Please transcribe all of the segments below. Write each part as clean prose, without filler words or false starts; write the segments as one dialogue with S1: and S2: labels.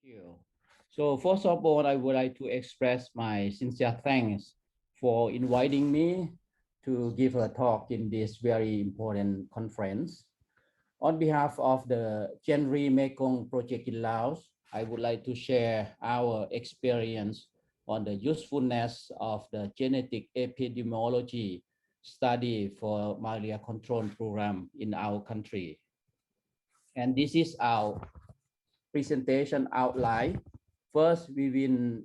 S1: you. So first of all, I would like to express my sincere thanks for inviting me to give a talk in this very important conference. On behalf of the GenRe-Mekong project in Laos, I would like to share our experience on the usefulness of the genetic epidemiology study for malaria control program in our country. And this is our presentation outline. First, we will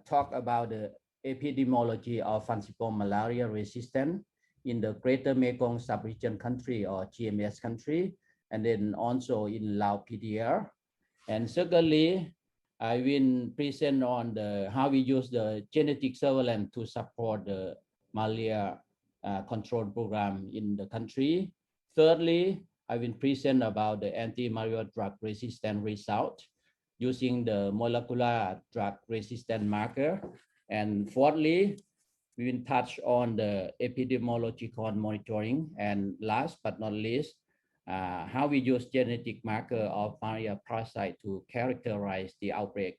S1: talk about the epidemiology of falciparum malaria resistance in the Greater Mekong Subregion country or GMS country, and then also in Lao PDR. And secondly, I will present on how we use the genetic surveillance to support the malaria control program in the country. Thirdly, I will present about the antimalarial drug resistant result using the molecular drug resistant marker. And fourthly, we will touch on the epidemiological monitoring. And last but not least, how we use genetic marker of malaria parasite to characterize the outbreak.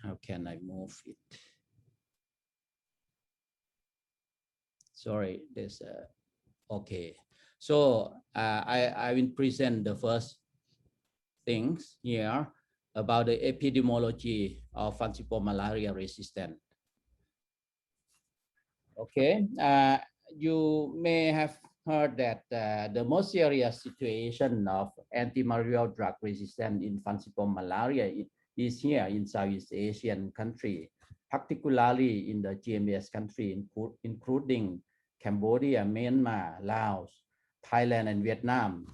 S1: How can I move it? Sorry, there's okay. So I will present the first things here about the epidemiology of falciparum malaria resistance. Okay, you may have heard that the most serious situation of antimalarial drug resistance in falciparum malaria is here in Southeast Asian country, particularly in the GMS country, including Cambodia, Myanmar, Laos, Thailand, and Vietnam.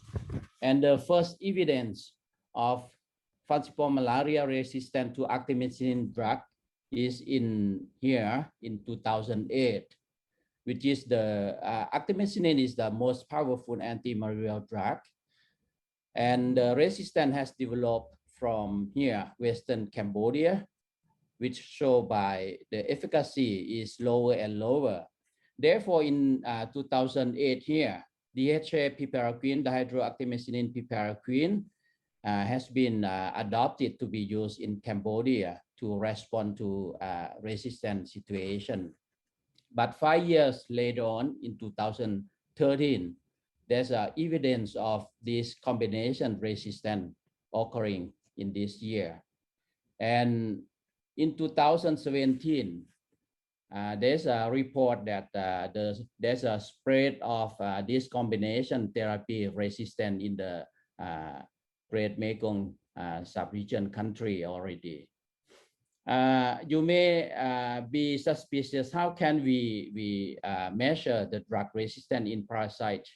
S1: And the first evidence of falciparum malaria resistant to artemisinin drug is in here in 2008, which is the artemisinin is the most powerful antimalarial drug. And the resistance has developed from here, Western Cambodia, which show by the efficacy is lower and lower. Therefore, in 2008 here, DHA-PPQ, dihydroartemisinin-PPQ, has been adopted to be used in Cambodia to respond to resistant situation. But 5 years later on, in 2013, there's evidence of this combination resistance occurring in this year. And in 2017, there's a report that there's a spread of this combination therapy resistant in the Greater Mekong Subregion country already. You may be suspicious, how can we measure the drug resistance in parasites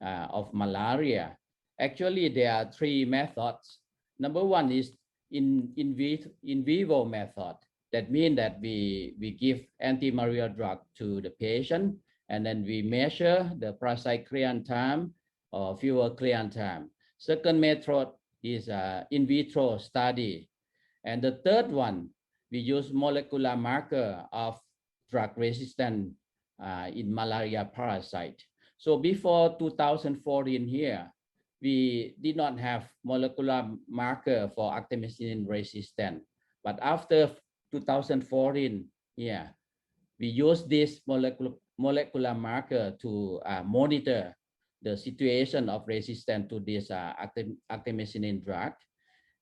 S1: of malaria? Actually, there are three methods. Number one is in vivo method. That means that we give antimalarial drug to the patient, and then we measure the parasite clearance time or fewer clearance time. Second method is in vitro study. And the third one, we use molecular marker of drug resistance in malaria parasite. So before 2014 here, we did not have molecular marker for artemisinin resistance. But after 2014, yeah, we use this molecular marker to monitor the situation of resistance to this artemisinin drug.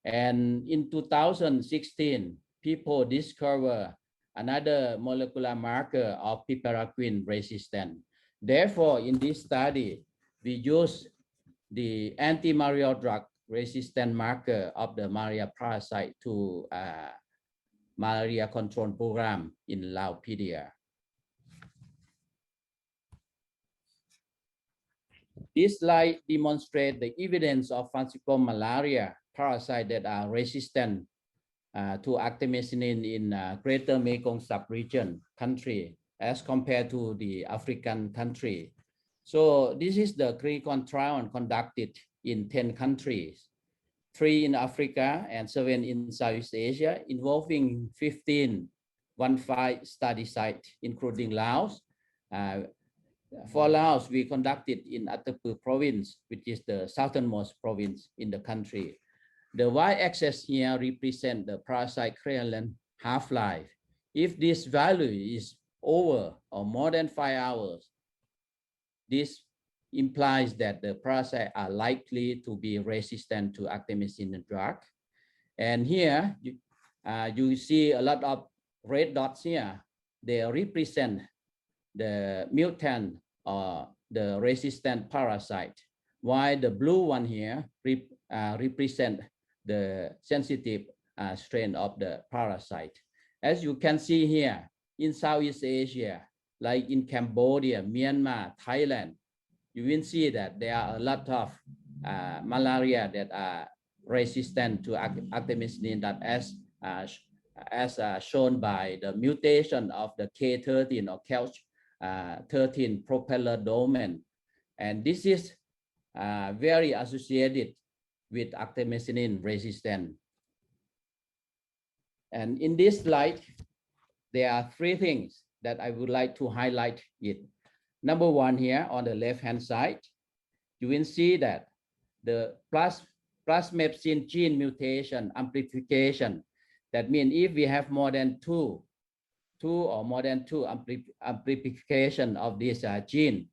S1: And in 2016, people discover another molecular marker of piperacin resistance. Therefore, in this study, we use the antimalarial drug resistant marker of the malaria parasite to malaria control program in Lao PDR. This slide demonstrates the evidence of falciparum malaria parasites that are resistant to artemisinin in Greater Mekong Subregion country as compared to the African country. So this is the clinical trial conducted in 10 countries, 3 in Africa and 7 in Southeast Asia, involving 15 study sites, including Laos, For Laos, we conducted in Attapeu province, which is the southernmost province in the country. The y-axis here represents the parasite clearance half-life. If this value is over or more than 5 hours, this implies that the parasites are likely to be resistant to artemisinin drug. And here, you see a lot of red dots here. They represent the mutant or the resistant parasite, while the blue one here represent the sensitive strain of the parasite. As you can see here, in Southeast Asia, like in Cambodia, Myanmar, Thailand, you will see that there are a lot of malaria that are resistant to artemisinin, that as shown by the mutation of the K13 or kelch 13 propeller domain. And this is very associated with artemisinin resistance. And in this slide, there are 3 things that I would like to highlight it. Number 1 here on the left-hand side, you will see that the plasmapsin gene mutation amplification. That means if we have more than two or more than two amplification of this gene,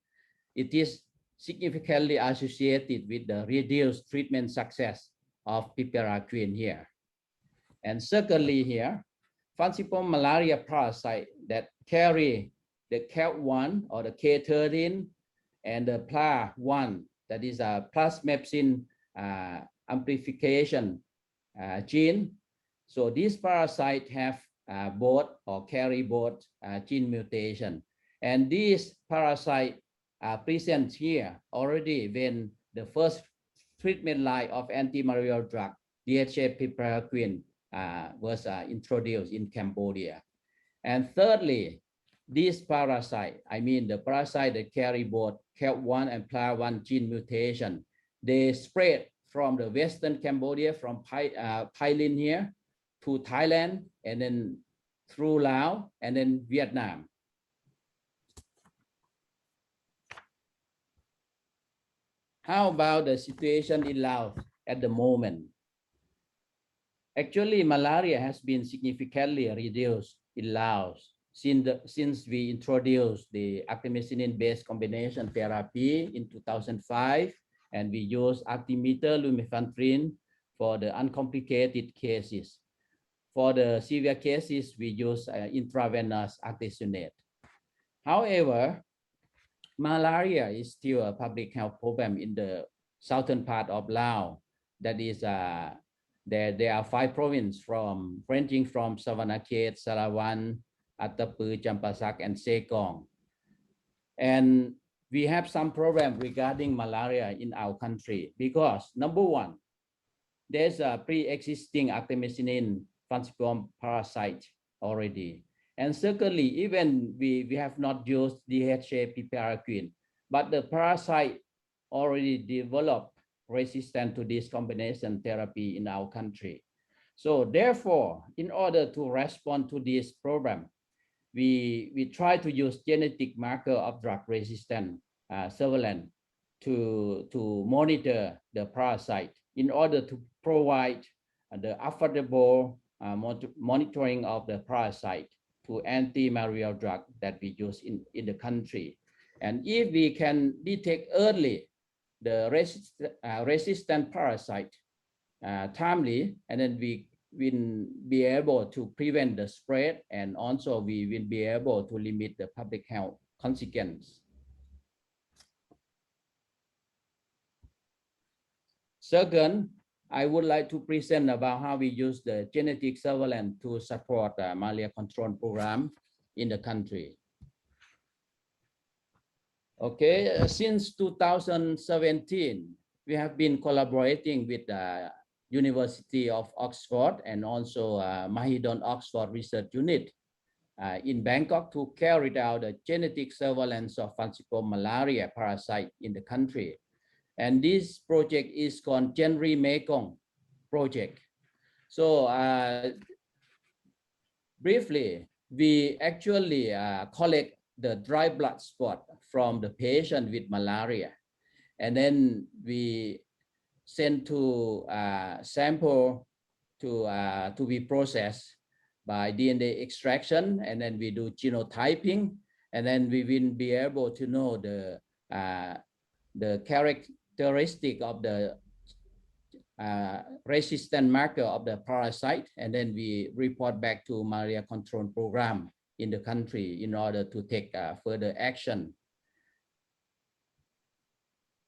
S1: it is significantly associated with the reduced treatment success of piperacillin here. And secondly here, falciparum malaria parasite that carry the KELP1 or the K13 and the PLA1, that is a plasmapsin amplification gene. So these parasites have both or carry both gene mutation. And these parasites are present here already when the first treatment line of antimalarial drug, DHA-PPQ, was introduced in Cambodia. And thirdly, these parasite, I mean the parasite that carry both KELP1 and PLA1 gene mutation, they spread from the Western Cambodia, from Thailand here to Thailand, and then through Laos, and then Vietnam. How about the situation in Laos at the moment? Actually, malaria has been significantly reduced in Laos since we introduced the artemisinin-based combination therapy in 2005, and we use artemether-lumefantrine for the uncomplicated cases. For the severe cases, we use intravenous artesunate. However, malaria is still a public health problem in the southern part of Laos. That is, there are 5 provinces ranging from Savannakhet, Salawan, Attapeu, Champasak, and Sekong. And we have some problem regarding malaria in our country because, number 1, there's a pre-existing artemisinin falciparum parasite already. And secondly, even we have not used DHA-PPQ, but the parasite already developed resistant to this combination therapy in our country. So therefore, in order to respond to this problem, we try to use genetic marker of drug resistant surveillance to monitor the parasite in order to provide the affordable monitoring of the parasite to antimalarial drug that we use in the country. And if we can detect early the resistant parasite timely, and then we will be able to prevent the spread, and also we will be able to limit the public health consequences. Second, I would like to present about how we use the genetic surveillance to support the malaria control program in the country. Okay, since 2017, we have been collaborating with the University of Oxford and also Mahidol Oxford Research Unit in Bangkok to carry out the genetic surveillance of falciparum malaria parasite in the country. And this project is called GenRe-Mekong project. So briefly, we actually collect the dry blood spot from the patient with malaria. And then we send to sample to be processed by DNA extraction, and then we do genotyping, and then we will be able to know the characteristic of the resistant marker of the parasite, and then we report back to malaria control program in the country in order to take further action.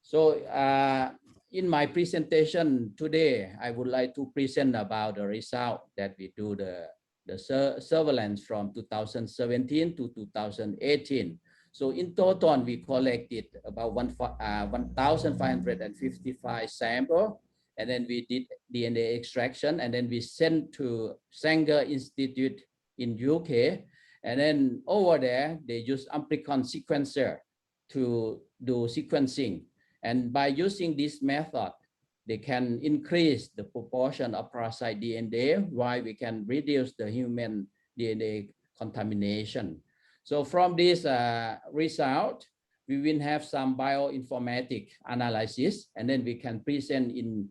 S1: So in my presentation today, I would like to present about the result that we do the surveillance from 2017 to 2018. So in total, we collected about 1,555 samples, and then we did DNA extraction, and then we sent to Sanger Institute in UK. And then over there, they use amplicon sequencer to do sequencing. And by using this method, they can increase the proportion of parasite DNA, while we can reduce the human DNA contamination. So from this result, we will have some bioinformatic analysis, and then we can present in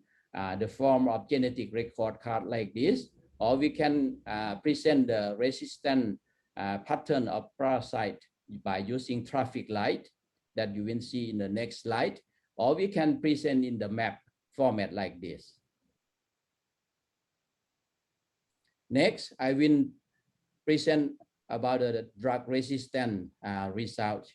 S1: the form of genetic record card like this, or we can present the resistant pattern of parasite by using traffic light that you will see in the next slide, or we can present in the map format like this. Next, I will present about the drug resistant result.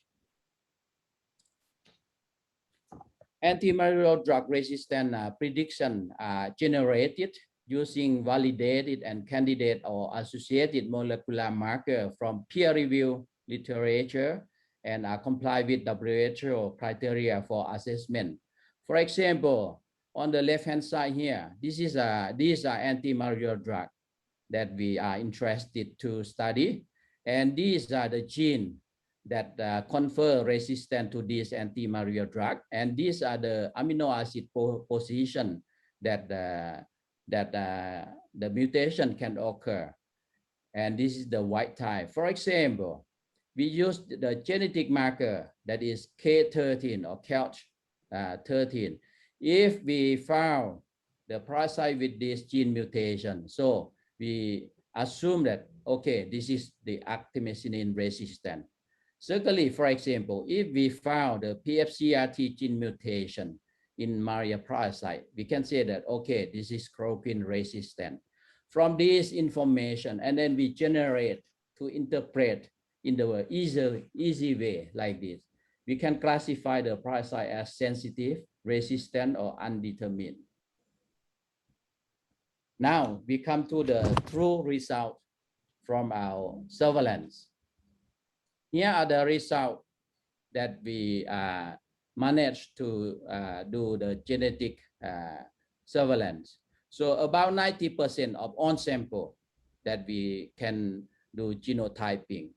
S1: Antimalarial drug resistant prediction generated using validated and candidate or associated molecular marker from peer-reviewed literature and comply with WHO criteria for assessment. For example, on the left-hand side here, these are antimalarial drugs that we are interested to study, and these are the genes that confer resistance to this antimalarial drug, and these are the amino acid position that the mutation can occur, and this is the wild type. For example, we use the genetic marker that is K13 or kelch 13. If we found the parasite with this gene mutation, so we assume that, okay, this is the artemisinin resistant. Secondly, for example, if we found the PFCRT gene mutation in malaria parasite, we can say that, okay, this is chloroquine resistant. From this information, and then we generate to interpret in the easy way like this. We can classify the parasite as sensitive, resistant, or undetermined. Now we come to the true result from our surveillance. Here are the results that we managed to do the genetic surveillance. So about 90% of on sample that we can do genotyping.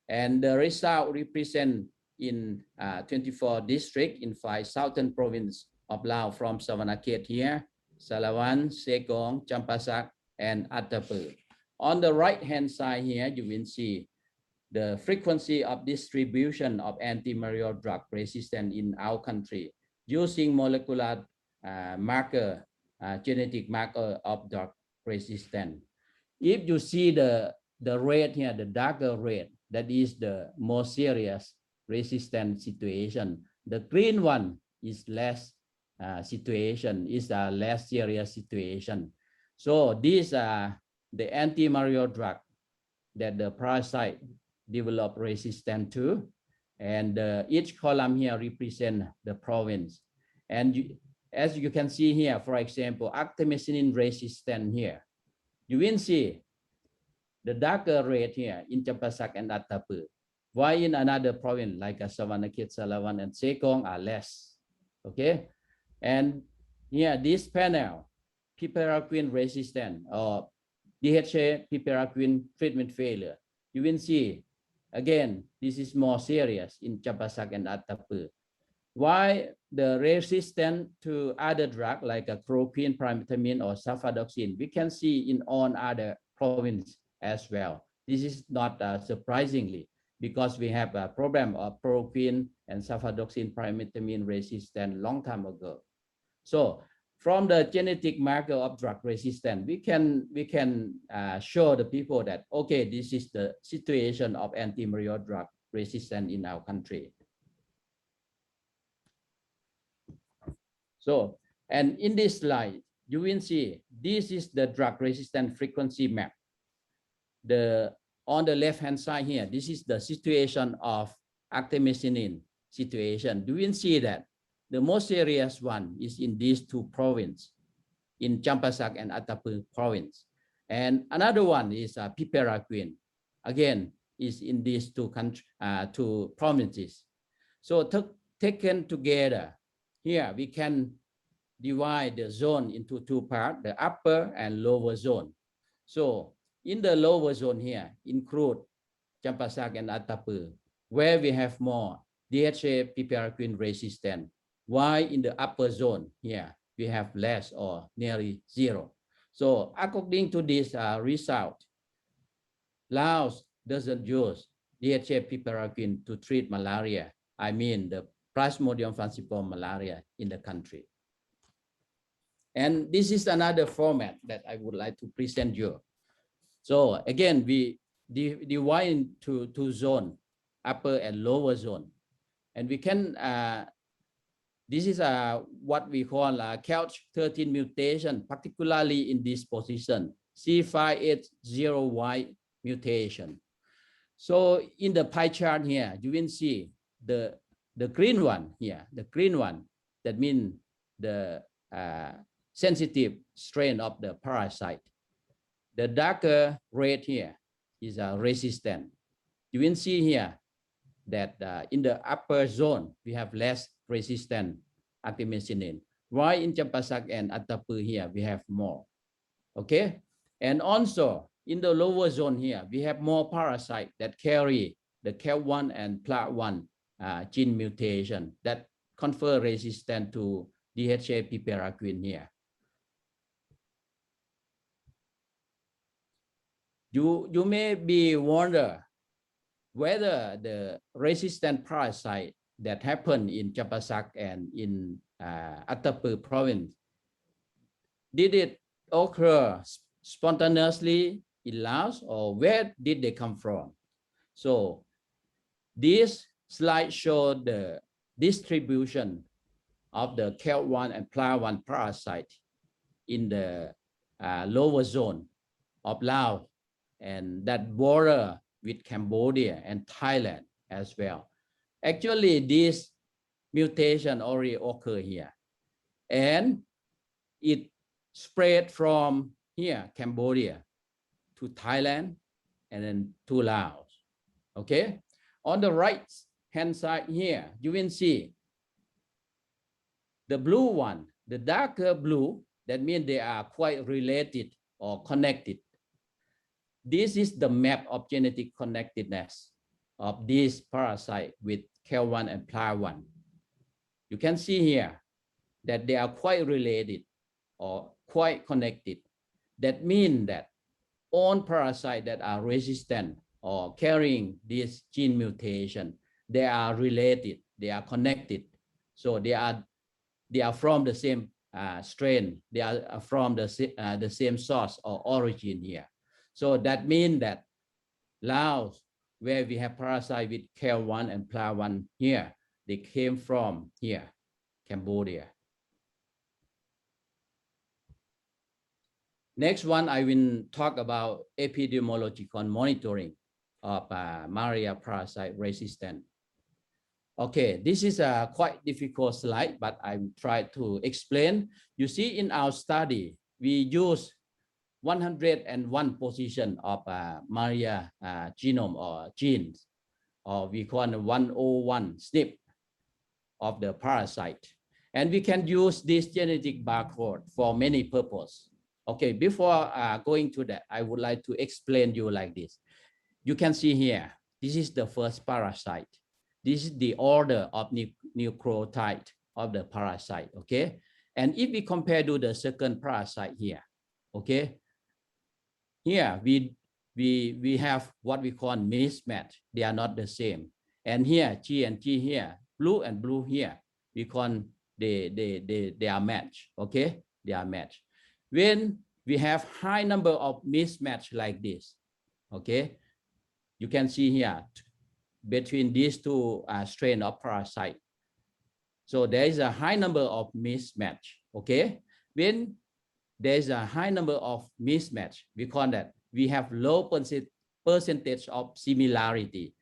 S1: And the result represent in 24 districts in 5 southern provinces of Laos from Savanakhet here, Salavan, Sekong, Champasak, and Attapeu. On the right-hand side here, you will see the frequency of distribution of antimalarial drug resistance in our country using molecular marker, genetic marker of drug resistance. If you see the red here, the darker red, that is the more serious resistant situation. The green one is less situation, is a less serious situation. So these are the antimalarial drug that the parasite develop resistance to, and each column here represent the province. And as you can see here, for example, artemisinin resistant here, you will see the darker red here in Champasak and Attapeu, while in another province like Savanakhet, Salavan, and Sekong are less. Okay, and here this panel, piperacillin resistant or DHA-PPQ treatment failure, you will see again this is more serious in Champasak and Attapeu. Why the resistant to other drugs like a chloroquine, primetamine, or sulfadoxine, we can see in all other provinces as well. This is not surprisingly. because we have a problem of chloroquine and sulfadoxine pyrimethamine resistance long time ago. So from the genetic marker of drug resistance, we can show the people that, okay, this is the situation of antimalarial drug resistance in our country. So, and in this slide, you will see this is the drug resistant frequency map. On the left-hand side here, this is the situation of artemisinin situation. You will see that the most serious one is in these two provinces, in Champasak and Attapeu province. And another one is piperacin, again, is in these two provinces. So taken together, here we can divide the zone into two parts, the upper and lower zone. So in the lower zone here, include Champasak and Attapeu, where we have more DHA-PPQ resistant. While in the upper zone here, we have less or nearly zero. So according to this result, Laos doesn't use DHA-PPQ to treat malaria. I mean the Plasmodium falciparum malaria in the country. And this is another format that I would like to present you. So again, we divide into two zones, upper and lower zone. And we can, this is what we call a kelch 13 mutation, particularly in this position, C580Y mutation. So in the pie chart here, you will see the green one here, the green one, that means the sensitive strain of the parasite. The darker red here is resistant. You will see here that in the upper zone, we have less resistant artemisinin. While in Champasak and Attapeu here, we have more. Okay? And also in the lower zone here, we have more parasites that carry the KEL1 and PLA1 gene mutation that confer resistance to DHA-PPQ here. You may be wonder whether the resistant parasite that happened in Champasak and in Attapeu province, did it occur spontaneously in Laos, or where did they come from? So this slide showed the distribution of the KEL1 and PLA1 parasite in the lower zone of Laos, and that border with Cambodia and Thailand as well. Actually, this mutation already occurred here, and it spread from here, Cambodia, to Thailand, and then to Laos. Okay, on the right hand side here, you will see the blue one, the darker blue, that means they are quite related or connected. This is the map of genetic connectedness of this parasite with KEL1 and PLA1. You can see here that they are quite related or quite connected. That means that all parasites that are resistant or carrying this gene mutation, they are related, they are connected. So they are from the same strain, they are from the same source or origin here. So that means that Laos, where we have parasite with KEL1 and PLA1 here, they came from here, Cambodia. Next one, I will talk about epidemiological monitoring of malaria parasite resistance. Okay, this is a quite difficult slide, but I will try to explain. You see, in our study, we use 101 position of malaria genome or genes, or we call it 101 SNP of the parasite. And we can use this genetic barcode for many purposes. Okay, before going to that, I would like to explain you like this. You can see here, this is the first parasite. This is the order of nucleotide of the parasite, okay? And if we compare to the second parasite here, okay? Here, we we have what we call mismatch. They are not the same. And here, G and G here, blue and blue here, we call they are matched. Okay, they are matched. When we have high number of mismatch like this, okay, you can see here between these two strain of parasite. So there is a high number of mismatch. Okay, when there is a high number of mismatch, we call that we have low percentage of similarity.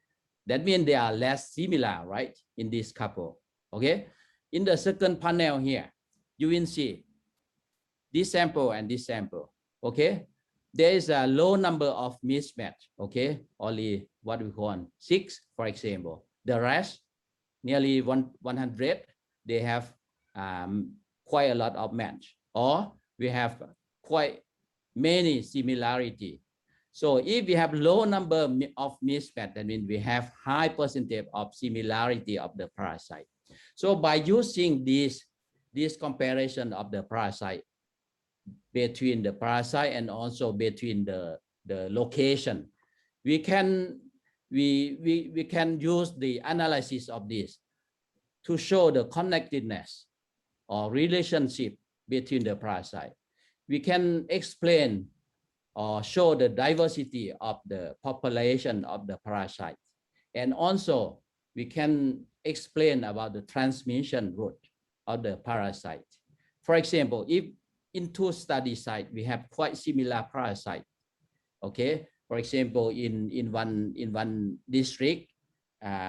S1: That means they are less similar, right, in this couple. Okay, in the second panel here, you will see this sample and this sample. Okay, there is a low number of mismatch. Okay, only what we call 6, for example. The rest, nearly 100, they have quite a lot of match, or we have quite many similarity. So if we have low number of mismatch, that means we have high percentage of similarity of the parasite. So by using this comparison of the parasite between the parasite and also between the location, we can use the analysis of this to show the connectedness or relationship between the parasite. We can explain or show the diversity of the population of the parasite. And also we can explain about the transmission route of the parasite. For example, if in two study sites we have quite similar parasite, okay, for example, in one district,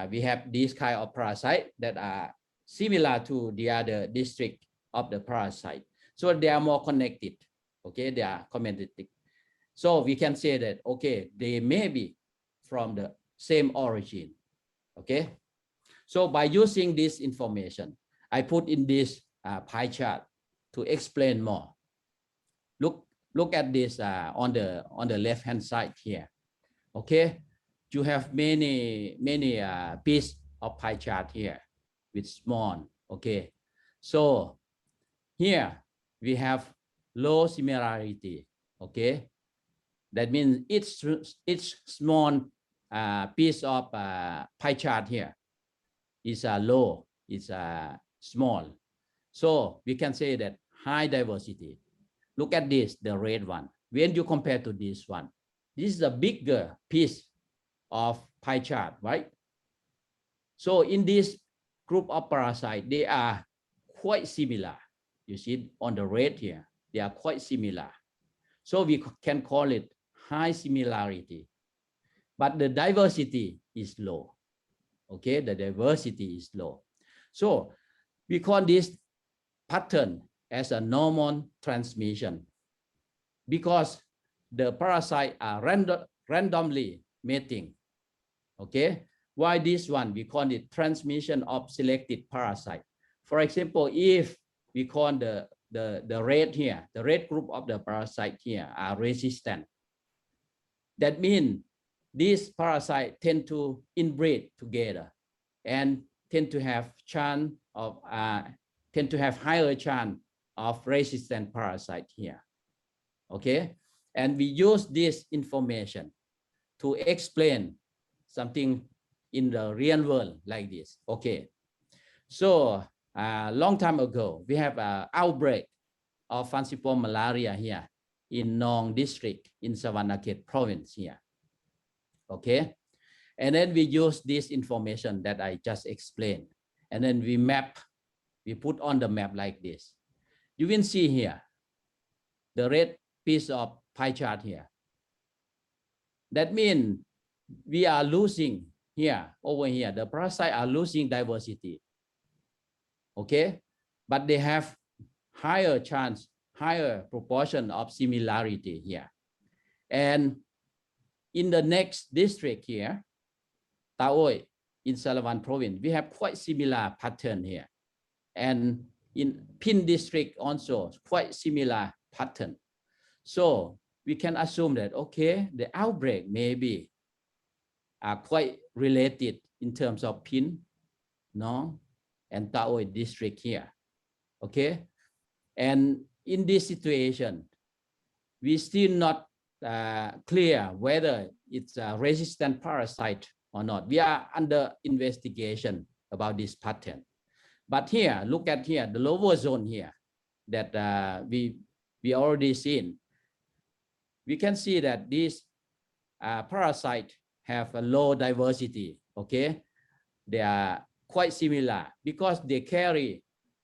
S1: we have this kind of parasite that are similar to the other district of the parasite. So they are more connected. Okay, they are connected. So we can say that, okay, they may be from the same origin. Okay. So by using this information, I put in this pie chart to explain more. Look at this on the left hand side here. Okay, you have many piece of pie chart here with small. Okay, so here we have low similarity. Okay, that means each small piece of pie chart here is low, is small. So we can say that high diversity. Look at this, the red one. When you compare to this one, this is a bigger piece of pie chart, right? So in this group of parasites, they are quite similar. You see on the red here, they are quite similar. So we can call it high similarity, but the diversity is low. Okay, the diversity is low. So we call this pattern as a normal transmission because the parasites are randomly mating. Okay, why this one? We call it transmission of selected parasite. For example, if we call the red here, the red group of the parasite here are resistant. That means these parasites tend to inbreed together and tend to have chance of higher chance of resistant parasite here. Okay, and we use this information to explain something in the real world like this. Okay, so a long time ago we have an outbreak of falciparum malaria here in Nong district in Savannakhet province here. Okay, and then we use this information that I just explained, and then we put on the map like this. You will see here the red piece of pie chart here. That means we are losing here, over here, the parasites are losing diversity. Okay, but they have higher chance, higher proportion of similarity here. And in the next district here, Taoi in Salavan province, we have quite similar pattern here. And in Pin district also quite similar pattern. So we can assume that, okay, the outbreak may be quite related in terms of Pin, Nong, and Taoi district here. Okay, and in this situation, we still not clear whether it's a resistant parasite or not. We are under investigation about this pattern. But here, look at here, the lower zone here that we already seen. We can see that these parasites have a low diversity, okay? They are quite similar because they carry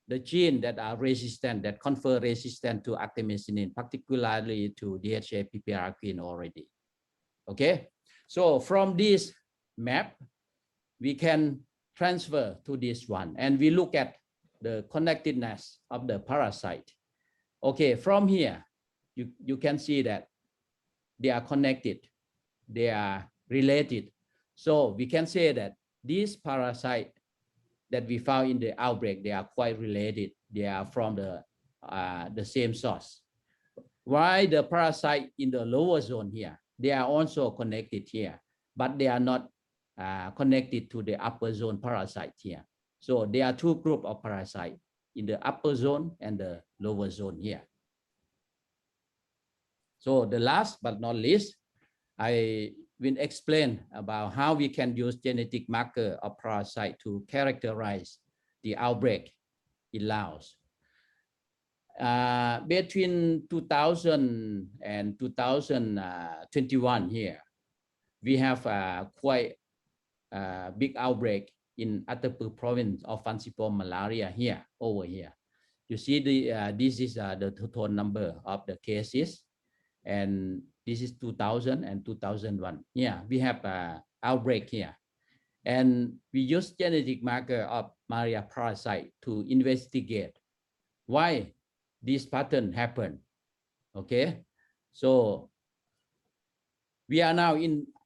S1: the gene that are resistant, that confer resistance to artemisinin, particularly to DHA-PPQ already. Okay, so from this map, we can transfer to this one, and we look at the connectedness of the parasite. Okay, from here, you can see that they are connected, they are related. So we can say that these parasites that we found in the outbreak, they are quite related. They are from the same source. Why the parasite in the lower zone here? They are also connected here, but they are not connected to the upper zone parasite here. So there are two groups of parasites in the upper zone and the lower zone here. So the last but not least, I will explain about how we can use genetic marker of parasite to characterize the outbreak in Laos. Between 2000 and 2021 here, we have quite a big outbreak in Attapeu province of falciparum malaria here, over here. You see this is the total number of the cases, and this is 2000 and 2001. Yeah, we have an outbreak here. And we use genetic marker of malaria parasite to investigate why this pattern happened. Okay, so we are now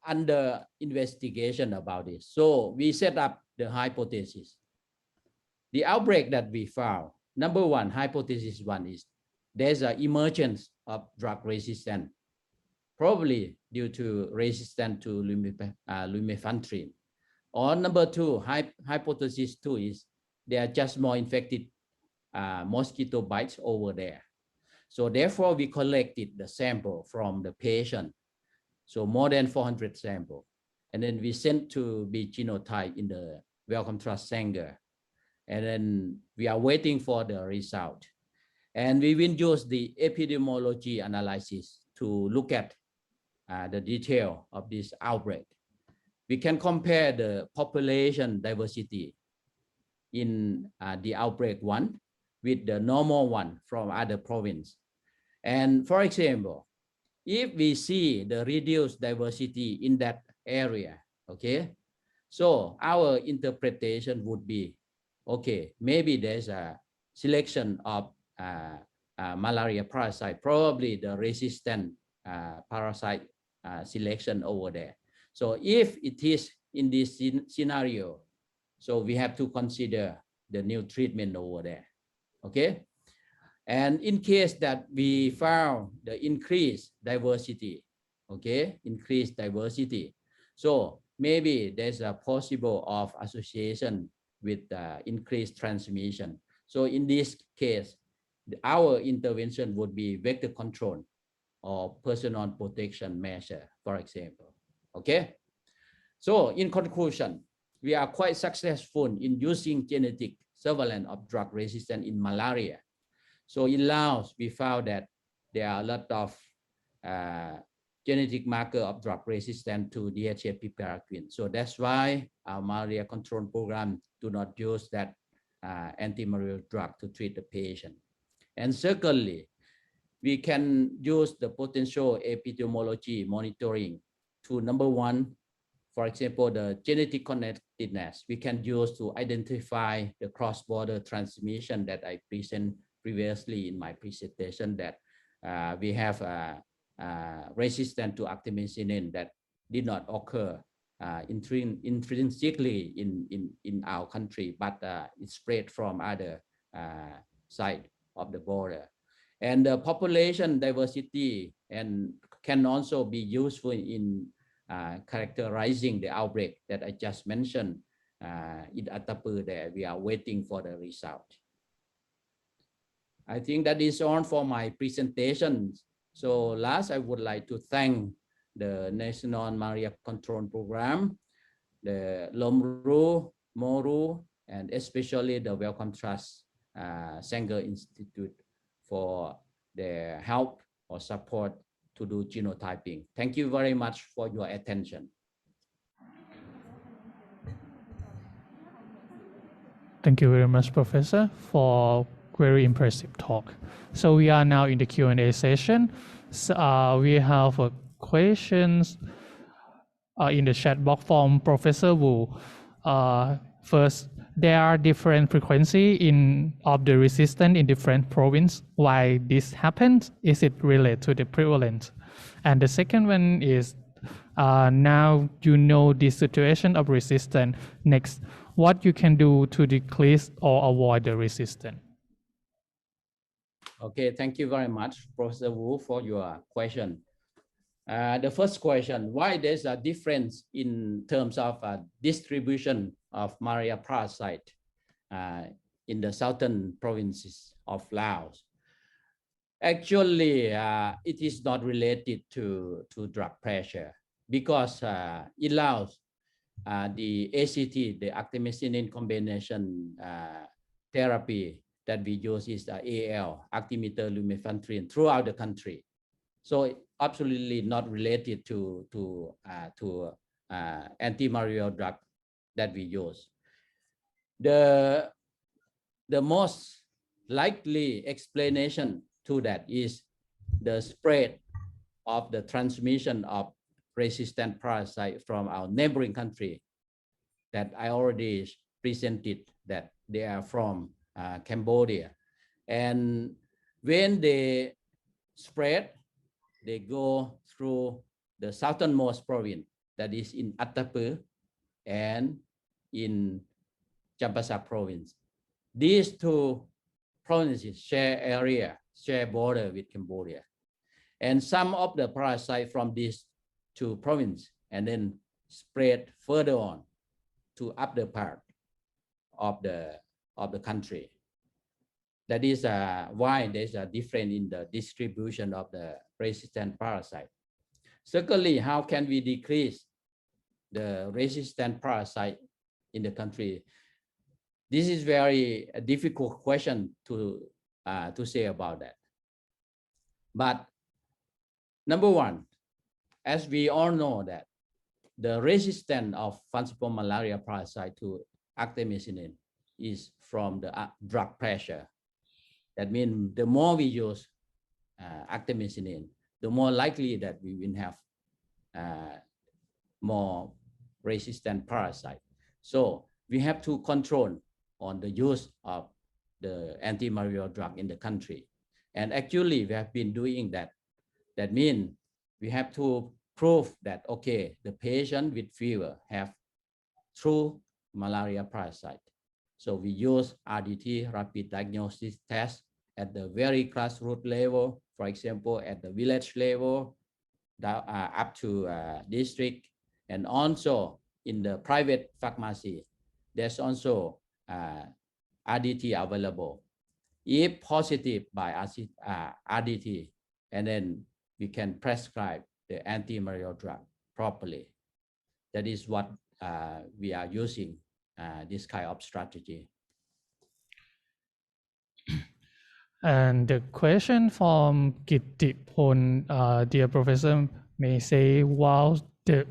S1: under investigation about this. So we set up the hypothesis. The outbreak that we found, number one, hypothesis one is there's an emergence of drug resistance, probably due to resistance to lumefantrine. Or number two, hypothesis two is there are just more infected mosquito bites over there. So therefore, we collected the sample from the patient. So more than 400 samples. And then we sent to be genotyped in the Wellcome Trust Sanger. And then we are waiting for the result. And we will use the epidemiology analysis to look at the detail of this outbreak. We can compare the population diversity in the outbreak one with the normal one from other province. And for example, if we see the reduced diversity in that area, okay, so our interpretation would be, okay, maybe there's a selection of malaria parasite, probably the resistant parasite selection over there. So if it is in this scenario, so we have to consider the new treatment over there, okay? And in case that we found the increased diversity, okay, increased diversity, so maybe there's a possible of association with increased transmission. So in this case, our intervention would be vector control or personal protection measure, for example, okay? So in conclusion, we are quite successful in using genetic surveillance of drug resistance in malaria. So in Laos, we found that there are a lot of genetic marker of drug resistance to DHA-PPQ. So that's why our malaria control program do not use that antimalarial drug to treat the patient. And secondly, we can use the potential epidemiology monitoring to, number one, for example, the genetic connectedness we can use to identify the cross-border transmission that I present previously in my presentation, that we have resistance to artemisinin that did not occur intrinsically in our country, but it spread from other side of the border. And the population diversity and can also be useful in characterizing the outbreak that I just mentioned in Attapeu there. We are waiting for the result. I think that is all for my presentation. So last, I would like to thank the National Malaria Control Program, the Lomru, Moru, and especially the Wellcome Trust Sanger Institute for their help or support to do genotyping. Thank you very much for your attention.
S2: Thank you very much, Professor, for very impressive talk. So we are now in the Q&A session. So, we have questions in the chat box from Professor Wu. First, there are different frequency of the resistance in different provinces. Why this happens? Is it related to the prevalence? And the second one is, now you know the situation of resistance. Next, what you can do to decrease or avoid the resistance?
S1: Okay, thank you very much, Professor Wu, for your question. The first question, why there's a difference in terms of distribution of malaria parasite in the southern provinces of Laos? Actually, it is not related to drug pressure because in Laos, the ACT, the artemisinin combination therapy that we use is AL, artemether-lumefantrine, throughout the country. So absolutely not related to antimalarial drug that we use. The most likely explanation to that is the spread of the transmission of resistant parasite from our neighboring country that I already presented, that they are from Cambodia. And when they spread, they go through the southernmost province, that is in Attapeu and in Champasak province. These two provinces share area, share border with Cambodia. And some of the parasite from these two provinces and then spread further on to upper part of the country. That is why there's a difference in the distribution of the resistant parasite. Secondly, how can we decrease the resistant parasite in the country? This is very a difficult question to say about that. But number one, as we all know that the resistance of falciparum malaria parasite to artemisinin is from the drug pressure. That means the more we use artemisinin, the more likely that we will have more resistant parasite. So we have to control on the use of the antimalarial drug in the country. And actually we have been doing that. That means we have to prove that, okay, the patient with fever have true malaria parasite. So we use RDT, rapid diagnosis test, at the very grassroots level, for example, at the village level, up to district, and also in the private pharmacy, there's also RDT available. If positive by RDT, and then we can prescribe the antimalarial drug properly. That is what we are using this kind of strategy.
S2: And the question from Gittipon, dear Professor Mayxay, was the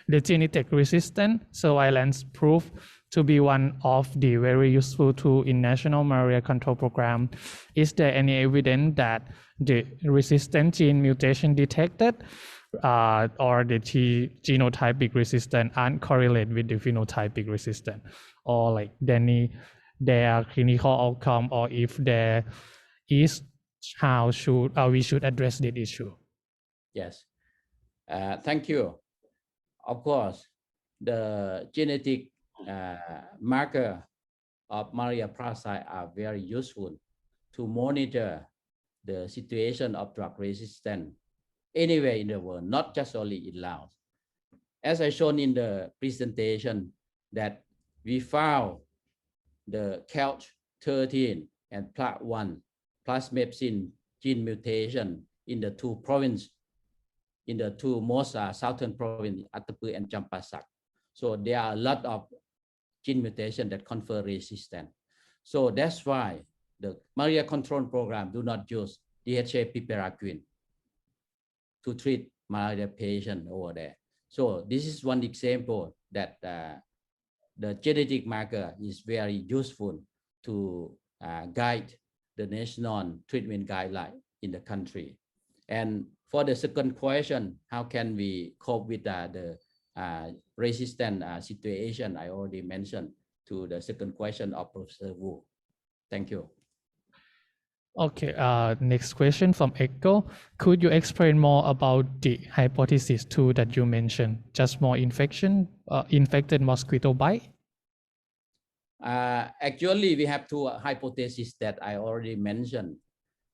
S2: the genetic resistant surveillance proved to be one of the very useful tools in National Malaria Control Program. Is there any evidence that the resistant gene mutation detected or the genotypic resistance aren't correlated with the phenotypic resistance, or like their clinical outcome, or if there is, how should we should address that issue?
S1: Yes, thank you. Of course, the genetic marker of malaria parasite are very useful to monitor the situation of drug resistance anywhere in the world, not just only in Laos. As I shown in the presentation, that we found the kelch 13 and plat1 plasmepsin gene mutation in the two provinces, in the two most southern provinces, Attapeu and Champasak. So there are a lot of gene mutation that confer resistance. So that's why the malaria control program do not use DHA-PPQ to treat malaria patient over there. So this is one example that the genetic marker is very useful to guide the national treatment guideline in the country. And for the second question, how can we cope with the resistant situation I already mentioned to the second question of Professor Wu. Thank you.
S2: Okay, next question from Echo. Could you explain more about the hypothesis 2 that you mentioned? Just more infected mosquito bite?
S1: Actually, we have two hypotheses that I already mentioned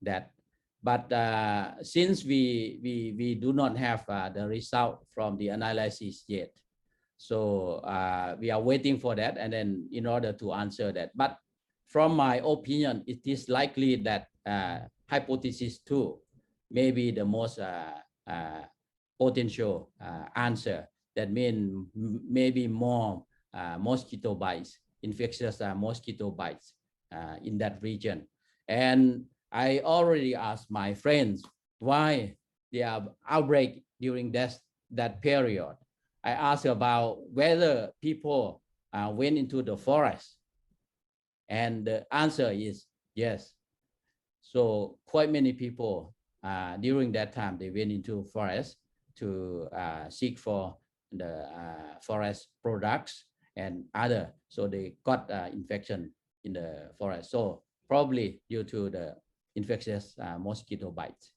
S1: that, but since we do not have the result from the analysis yet, so we are waiting for that, and then in order to answer that. But from my opinion, it is likely that hypothesis 2 may be the most potential answer. That means maybe more mosquito bites, infectious mosquito bites in that region. And I already asked my friends why there are outbreak during that period. I asked about whether people went into the forest, and the answer is yes. So quite many people during that time, they went into forest to seek for the forest products and other. So they got infection in the forest. So probably due to the infectious mosquito bites.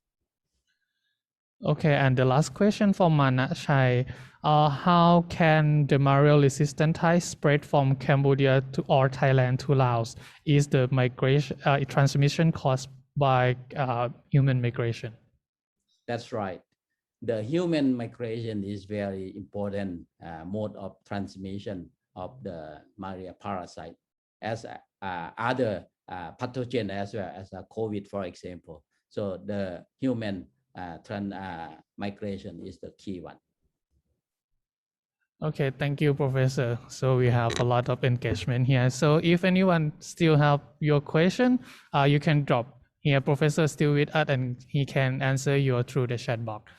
S2: Okay, and the last question from Mayxay. How can the malaria-resistant type spread from Cambodia to or Thailand to Laos? Is the migration transmission caused by human migration?
S1: That's right. The human migration is very important mode of transmission of the malaria parasite, as other pathogen as well as COVID, for example. So the human migration is the key one.
S2: Okay, thank you, Professor. So we have a lot of engagement here. So if anyone still have your question, you can drop here. Professor is still with us and he can answer you through the chat box.